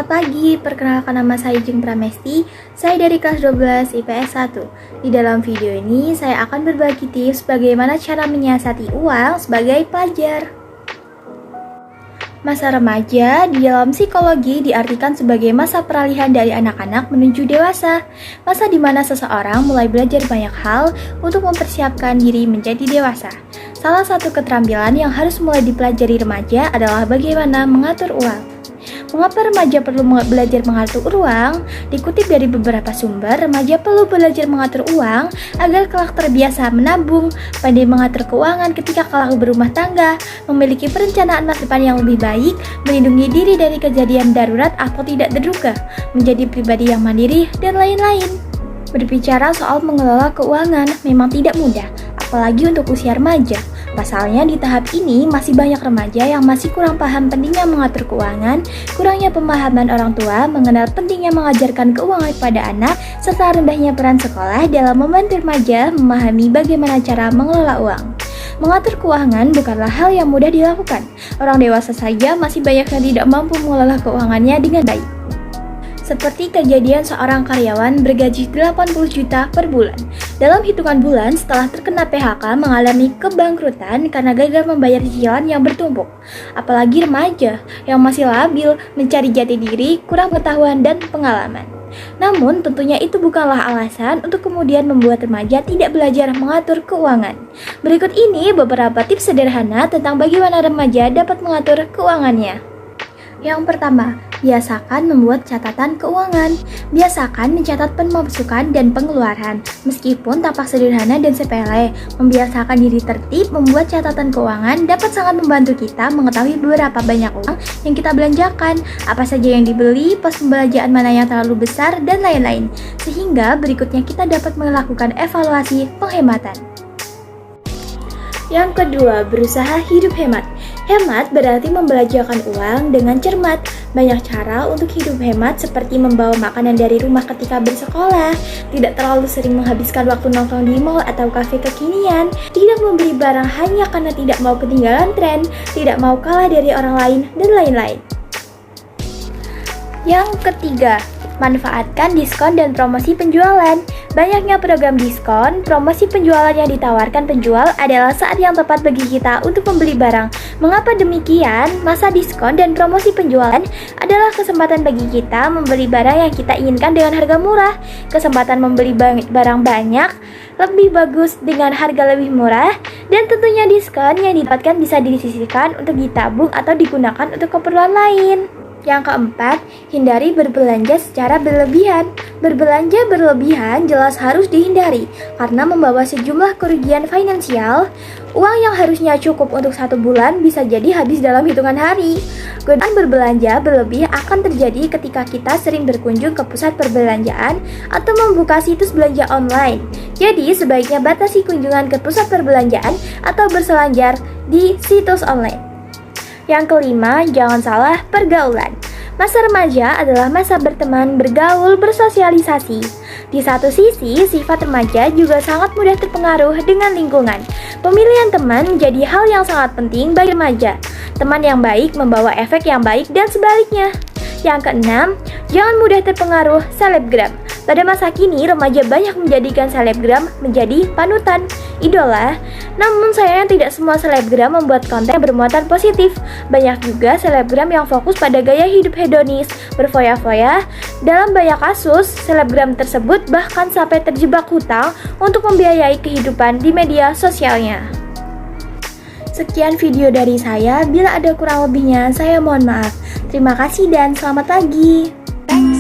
Selamat pagi, perkenalkan nama saya Jeng Pramesti. Saya dari kelas 12 IPS 1. Di dalam video ini, saya akan berbagi tips bagaimana cara menyiasati uang sebagai pelajar. Masa remaja di dalam psikologi diartikan sebagai masa peralihan dari anak-anak menuju dewasa. Masa di mana seseorang mulai belajar banyak hal untuk mempersiapkan diri menjadi dewasa. Salah satu keterampilan yang harus mulai dipelajari remaja adalah bagaimana mengatur uang. Mengapa remaja perlu belajar mengatur uang? Dikutip dari beberapa sumber, remaja perlu belajar mengatur uang agar kelak terbiasa menabung, pandai mengatur keuangan ketika kelak berumah tangga, memiliki perencanaan masa depan yang lebih baik, melindungi diri dari kejadian darurat atau tidak terduga, menjadi pribadi yang mandiri, dan lain-lain. Berbicara soal mengelola keuangan memang tidak mudah, apalagi untuk usia remaja. Pasalnya di tahap ini masih banyak remaja yang masih kurang paham pentingnya mengatur keuangan, kurangnya pemahaman orang tua mengenal pentingnya mengajarkan keuangan pada anak, serta rendahnya peran sekolah dalam membantu remaja memahami bagaimana cara mengelola uang. Mengatur keuangan bukanlah hal yang mudah dilakukan. Orang dewasa saja masih banyak yang tidak mampu mengelola keuangannya dengan baik. Seperti kejadian seorang karyawan bergaji 80 juta per bulan. Dalam hitungan bulan setelah terkena PHK mengalami kebangkrutan karena gagal membayar cicilan yang bertumpuk. Apalagi remaja yang masih labil, mencari jati diri, kurang pengetahuan dan pengalaman. Namun tentunya itu bukanlah alasan untuk kemudian membuat remaja tidak belajar mengatur keuangan. Berikut ini beberapa tips sederhana tentang bagaimana remaja dapat mengatur keuangannya. Yang pertama, biasakan membuat catatan keuangan. Biasakan mencatat pemasukan dan pengeluaran. Meskipun tampak sederhana dan sepele, membiasakan diri tertib membuat catatan keuangan dapat sangat membantu kita mengetahui berapa banyak uang yang kita belanjakan, apa saja yang dibeli, pos pembelanjaan mana yang terlalu besar, dan lain-lain. Sehingga berikutnya kita dapat melakukan evaluasi penghematan. Yang kedua, berusaha hidup hemat. Hemat berarti membelanjakan uang dengan cermat. Banyak cara untuk hidup hemat seperti membawa makanan dari rumah ketika bersekolah, tidak terlalu sering menghabiskan waktu nongkrong di mall atau kafe kekinian, tidak membeli barang hanya karena tidak mau ketinggalan tren, tidak mau kalah dari orang lain, dan lain-lain. Yang ketiga, manfaatkan diskon dan promosi penjualan. Banyaknya program diskon, promosi penjualan yang ditawarkan penjual adalah saat yang tepat bagi kita untuk membeli barang. Mengapa demikian? Masa diskon dan promosi penjualan adalah kesempatan bagi kita membeli barang yang kita inginkan dengan harga murah. Kesempatan membeli barang banyak, lebih bagus dengan harga lebih murah, dan tentunya diskon yang didapatkan bisa disisihkan untuk ditabung atau digunakan untuk keperluan lain. Yang keempat, hindari berbelanja secara berlebihan. Berbelanja berlebihan jelas harus dihindari karena membawa sejumlah kerugian finansial. Uang yang harusnya cukup untuk 1 bulan bisa jadi habis dalam hitungan hari. Godaan berbelanja berlebih akan terjadi ketika kita sering berkunjung ke pusat perbelanjaan atau membuka situs belanja online. Jadi sebaiknya batasi kunjungan ke pusat perbelanjaan atau berselancar di situs online. Yang kelima, jangan salah pergaulan. Masa remaja adalah masa berteman, bergaul, bersosialisasi. Di satu sisi, sifat remaja juga sangat mudah terpengaruh dengan lingkungan. Pemilihan teman menjadi hal yang sangat penting bagi remaja. Teman yang baik membawa efek yang baik dan sebaliknya. Yang keenam, jangan mudah terpengaruh selebgram. Pada masa kini, remaja banyak menjadikan selebgram menjadi panutan, idola. Namun sayangnya tidak semua selebgram membuat konten bermuatan positif. Banyak juga selebgram yang fokus pada gaya hidup hedonis, berfoya-foya. Dalam banyak kasus, selebgram tersebut bahkan sampai terjebak hutang untuk membiayai kehidupan di media sosialnya. Sekian video dari saya, bila ada kurang lebihnya saya mohon maaf. Terima kasih dan selamat pagi. Thanks.